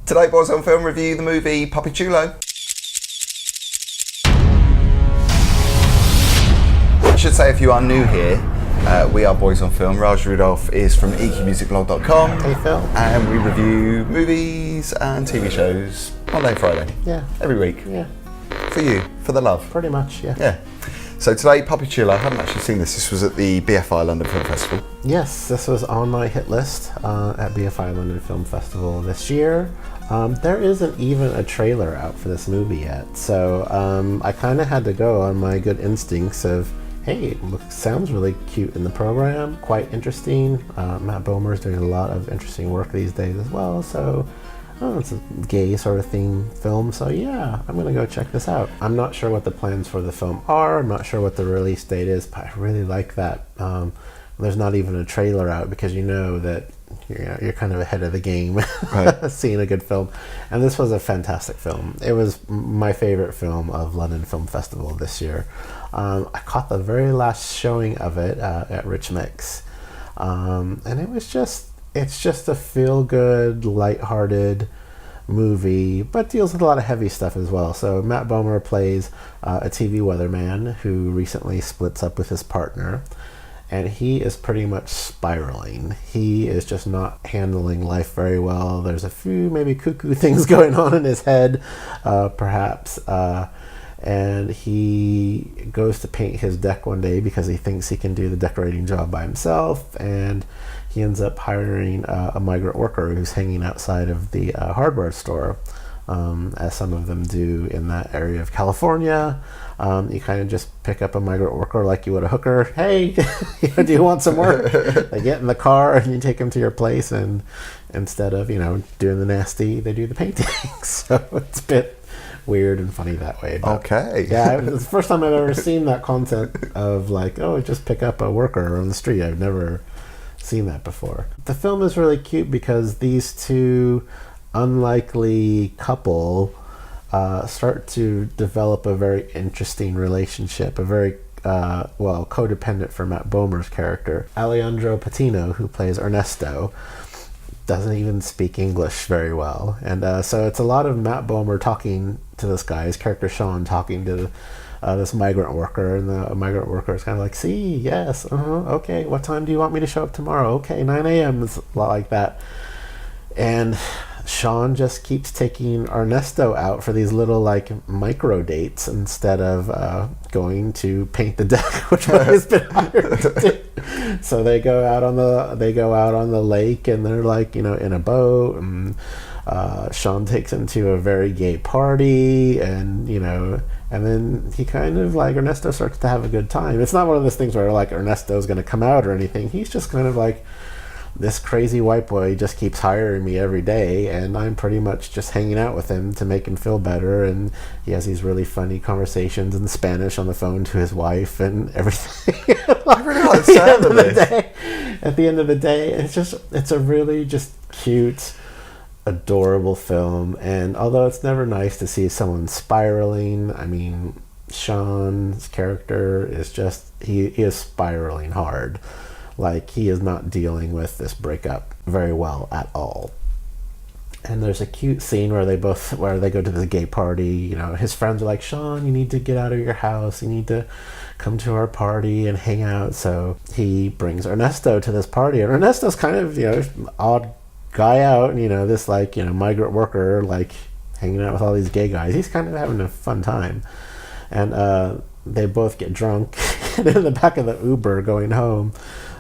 Today, Boys on Film review the movie Papi Chulo. I should say, if you are new here, we are Boys on Film. Raj Rudolph is from eqmusicblog.com. Hey Phil. And we review movies and TV shows Monday and Friday. Yeah. Every week. Yeah. For you, for the love. Pretty much, yeah. Yeah. So today, Papi Chulo, I haven't actually seen this. This was at the BFI London Film Festival. Yes, this was on my hit list at BFI London Film Festival this year. There isn't even a trailer out for this movie yet, so I kind of had to go on my good instincts of, hey, it sounds really cute in the program, quite interesting. Matt Bomer is doing a lot of interesting work these days as well, so it's a gay sort of theme film, so yeah, I'm gonna go check this out. I'm not sure what the plans for the film are, I'm not sure what the release date is, but I really like that there's not even a trailer out, because you know that you're kind of ahead of the game, right. Seeing a good film. And this was a fantastic film. It was my favorite film of London Film Festival this year. I caught the very last showing of it at Rich Mix, and it's just a feel-good, lighthearted movie, but deals with a lot of heavy stuff as well. So Matt Bomer plays a TV weatherman who recently splits up with his partner, and he is pretty much spiraling. He is just not handling life very well. There's a few maybe cuckoo things going on in his head, perhaps. And he goes to paint his deck one day because he thinks he can do the decorating job by himself, and he ends up hiring a migrant worker who's hanging outside of the hardware store, as some of them do in that area of California. You kind of just pick up a migrant worker like you would a hooker. Hey, do you want some work? They get in the car and you take them to your place, and instead of doing the nasty, they do the painting. So it's a bit weird and funny that way. But okay. Yeah, it's the first time I've ever seen that concept of just pick up a worker on the street. I've never seen that before. The film is really cute because these two unlikely couple start to develop a very interesting relationship, a very codependent for Matt Bomer's character. Alejandro Patnio, who plays Ernesto, doesn't even speak English very well, and so it's a lot of Matt Bomer talking to this guy, his character Sean, talking to this migrant worker, and the migrant worker is kind of like, see, yes, okay, what time do you want me to show up tomorrow? Okay, 9 a.m. It's a lot like that. And Sean just keeps taking Ernesto out for these little micro dates instead of going to paint the deck, which has been hired to do. So they go out on the lake, and they're in a boat, and Sean takes him to a very gay party, and and then he kind of Ernesto starts to have a good time. It's not one of those things where Ernesto's going to come out or anything. He's just kind of this crazy white boy just keeps hiring me every day, and I'm pretty much just hanging out with him to make him feel better, and he has these really funny conversations in Spanish on the phone to his wife and everything. I really like the sound of this. At the end of the day, it's a really just cute, adorable film, and although it's never nice to see someone spiraling, I mean, Sean's character is he is spiraling hard. He is not dealing with this breakup very well at all. And there's a cute scene where they go to the gay party. His friends are like, Sean, you need to get out of your house. You need to come to our party and hang out. So he brings Ernesto to this party. And Ernesto's kind of, odd guy out. And, this migrant worker, hanging out with all these gay guys. He's kind of having a fun time. And they both get drunk. And in the back of the Uber going home,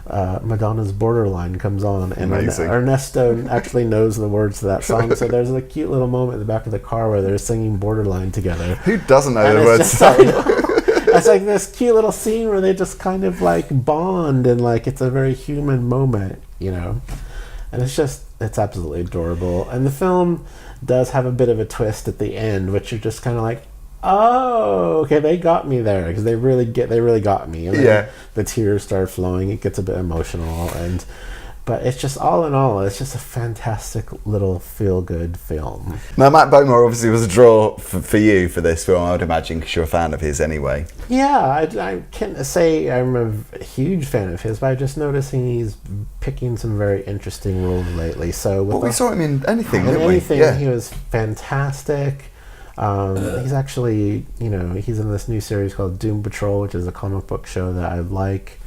Madonna's Borderline comes on, and Ernesto actually knows the words to that song, so there's a cute little moment in the back of the car where they're singing Borderline together. Who doesn't know the words to that? It's this cute little scene where they just kind of bond, and it's a very human moment, and it's absolutely adorable. And the film does have a bit of a twist at the end, which you're just kind of oh, okay, they got me there, because they really got me. And then the tears start flowing. It gets a bit emotional, and But it's just, all in all, it's just a fantastic little feel-good film. Now, Matt Bomer obviously was a draw for you for this film, I would imagine, because you're a fan of his anyway. Yeah, I can't say I'm a huge fan of his, but I'm just noticing he's picking some very interesting roles lately. So, we saw him in anything, didn't we? Anything, Yeah. he was fantastic. He's actually, he's in this new series called Doom Patrol, which is a comic book show that I like.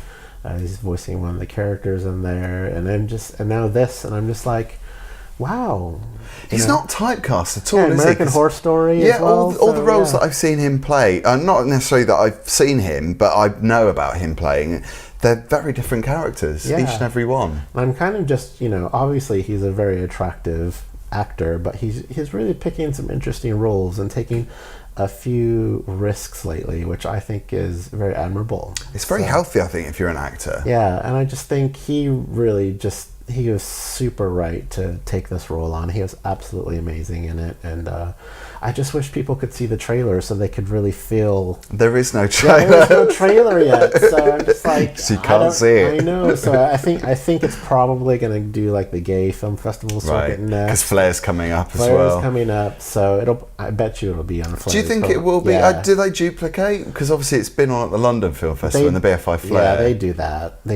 He's voicing one of the characters in there, and now this, and I'm just like, wow. He's not typecast at all, is he? American Horror Story as well. all the roles that I've seen him play, not necessarily that I've seen him, but I know about him playing, they're very different characters, each and every one. I'm kind of just, obviously he's a very attractive actor, but he's really picking some interesting roles and taking a few risks lately, which I think is very admirable. It's very healthy, I think, if you're an actor. Yeah, and I just think he was super right to take this role on. He was absolutely amazing in it, and I just wish people could see the trailer so they could really feel. There is no trailer. There is no trailer yet, so I'm just like, so you can't see it. I know, so I think it's probably going to do like the gay film festival circuit next. Because Flair's coming up as well. Flair's coming up, so I bet you it'll be on Flair. Do you think it will be? Yeah. Do they duplicate? Because obviously it's been on at the London Film Festival and the BFI Flair. Yeah, they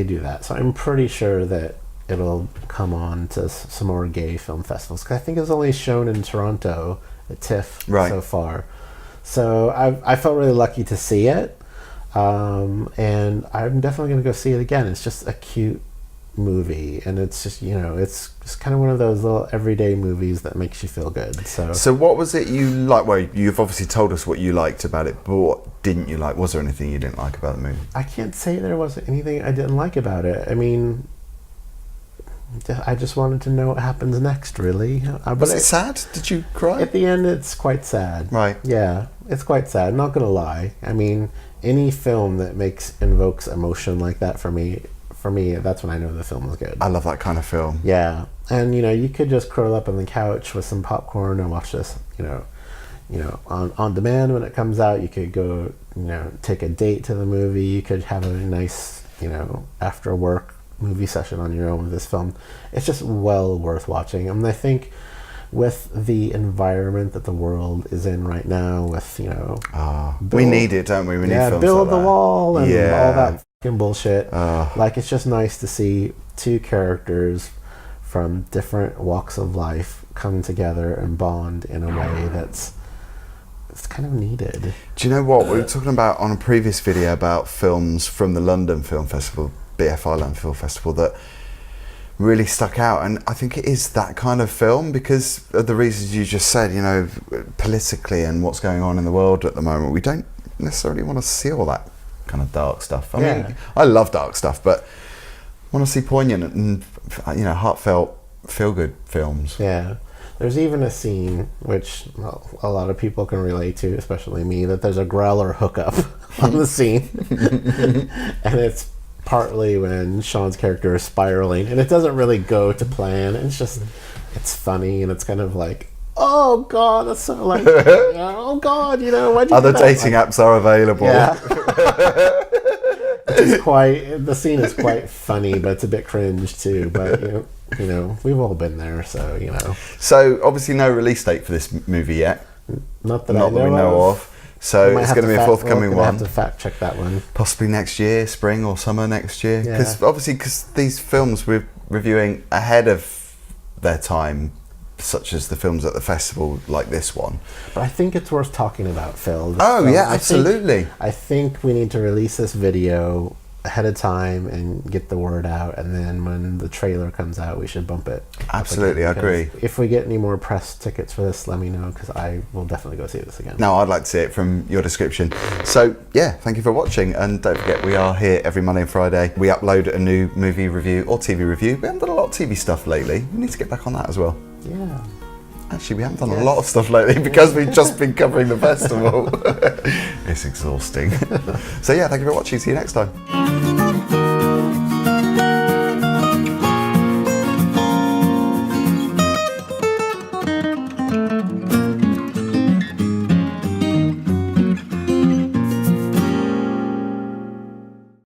do that. So I'm pretty sure that it'll come on to some more gay film festivals, because I think it's only shown in Toronto at TIFF so far. So I felt really lucky to see it, and I'm definitely going to go see it again. It's just a cute movie, and it's just it's just kind of one of those little everyday movies that makes you feel good. So what was it you liked? Well, you've obviously told us what you liked about it, but what didn't you like? Was there anything you didn't like about the movie? I can't say there wasn't anything I didn't like about it. I mean, I just wanted to know what happens next, really. Was it sad? Did you cry? At the end, it's quite sad. Right. Yeah, it's quite sad. I'm not going to lie. I mean, any film that invokes emotion like that for me, that's when I know the film is good. I love that kind of film. Yeah. And, you could just curl up on the couch with some popcorn and watch this, on demand when it comes out. You could go, take a date to the movie. You could have a nice, after work movie session on your own with this film. It's just well worth watching. I mean, I think with the environment that the world is in right now, with we need it, don't we? We need films build like the that. wall and all that fucking bullshit. Like, it's just nice to see two characters from different walks of life come together and bond in a way it's kind of needed. Do you know what we were talking about on a previous video about films from the London Film Festival, BFI London Film Festival, that really stuck out, and I think it is that kind of film because of the reasons you just said, politically and what's going on in the world at the moment. We don't necessarily want to see all that kind of dark stuff. I mean, I love dark stuff, but I want to see poignant and heartfelt, feel-good films. Yeah. There's even a scene which a lot of people can relate to, especially me, that there's a growler hookup on the scene, and it's partly when Sean's character is spiraling, and it doesn't really go to plan. It's funny, and it's kind of like, oh god, that's so like, oh god, why'd you Other do that? dating apps are available. Yeah. The scene is quite funny, but it's a bit cringe too. But we've all been there, so So obviously no release date for this movie yet. Not that we know of. So it's going to be a forthcoming one. Have to fact check that one. Possibly next year, spring or summer next year. Because these films we're reviewing ahead of their time, such as the films at the festival like this one. But I think it's worth talking about, Phil. Absolutely. I think we need to release this video ahead of time and get the word out, and then when the trailer comes out, we should bump it. Absolutely, I agree. If we get any more press tickets for this, let me know, because I will definitely go see this again. No, I'd like to see it from your description. So, thank you for watching, and don't forget, we are here every Monday and Friday. We upload a new movie review or TV review. We haven't done a lot of TV stuff lately. We need to get back on that as well. Yeah. Actually, we haven't done a lot of stuff lately because we've just been covering the festival. It's exhausting. So thank you for watching. See you next time.